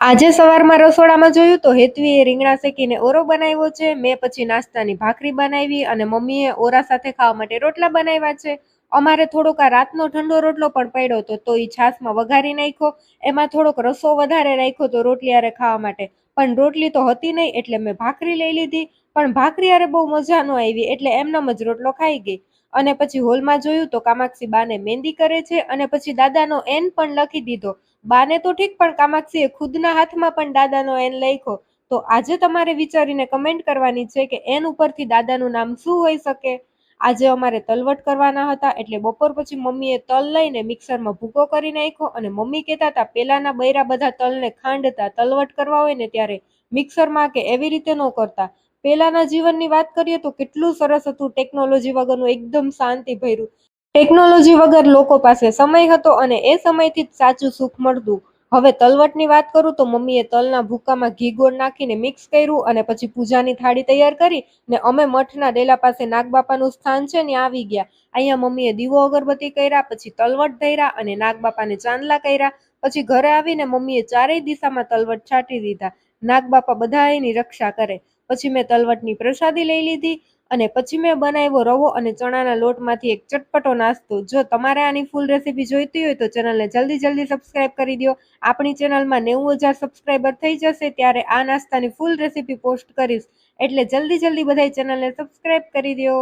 આજે સવારમાં રસોડામાં જોયું તો હેતવીએ રીંગણા શેકીને ઓરો બનાવ્યો છે. મેં પછી નાસ્તાની ભાખરી બનાવી અને મમ્મીએ ઓરા સાથે ખાવા માટે રોટલા બનાવ્યા છે. અમારે થોડોક આ રાતનો ઠંડો રોટલો પણ પડ્યો હતો તો એ છાશમાં વઘારી નાખ્યો. એમાં થોડોક રસો વધારે રાખ્યો તો રોટલી હારે ખાવા માટે, પણ રોટલી તો હતી નહીં એટલે મેં ભાખરી લઈ લીધી. પણ ભાખરી હારે બહુ મજા ન આવી એટલે એમનેમ જ રોટલો ખાઈ ગઈ. અને પછી હોલમાં જોયું તો કામાક્ષી બાને મહેંદી કરે છે અને પછી દાદાનો એન પણ લખી દીધો. બાને તો ઠીક, પણ કામાક્ષીએ ખુદના હાથમાં પણ દાદાનો એન લખ્યો. તો આજે તમારે વિચારીને કમેન્ટ કરવાની છે કે એન ઉપરથી દાદાનું નામ શું હોઈ શકે. આજે અમારે તલવટ કરવાના હતા એટલે બપોર પછી મમ્મીએ તલ લઈને મિક્સરમાં ભૂકો કરી નાખ્યો અને મમ્મી કહેતા હતા પેલાના બૈરા બધા તલને ખાંડતા, તલવટ કરવા હોય ને ત્યારે મિક્સરમાં કે એવી રીતે ન કરતા. પેલાના જીવનની વાત કરીએ તો કેટલું સરસ હતું, ટેકનોલોજી વગરનું, એકદમ શાંતિ ભર્યું. ટેકનોલોજી વગર લોકો પાસે સમય હતો અને એ સમયથી જ સાચું સુખ મળતું. હવે તલવટની વાત કરું તો મમ્મીએ તલના ભૂકામાં ઘી ગોળ નાખીને મિક્સ કર્યું અને પછી પૂજાની થાળી તૈયાર કરી ને અમે મઠના ડેલા પાસે નાગબાપાનું સ્થાન છે ને આવી ગયા. અહીંયા મમ્મીએ દીવો અગરબત્તી કર્યા, પછી તલવટ ધર્યા અને નાગબાપાને ચાંદલા કર્યા. પછી ઘરે આવીને મમ્મીએ ચારેય દિશામાં તલવટ છાંટી દીધા. નાગબાપા બધાયની રક્ષા કરે. પછી મેં તલવટની પ્રસાદી લઈ લીધી અને પછી મેં બનાવ્યો રવો અને ચણાના લોટમાંથી એક ચટપટો નાસ્તો. જો તમારે આની ફૂલ રેસીપી જોઈતી હોય તો ચેનલને જલ્દી સબસ્ક્રાઇબ કરી દો. આપણી ચેનલમાં 90,000 સબસ્ક્રાઇબર થઈ જશે ત્યારે આ નાસ્તાની ફૂલ રેસીપી પોસ્ટ કરીશ, એટલે જલ્દી બધાય ચેનલને સબસ્ક્રાઇબ કરી દો.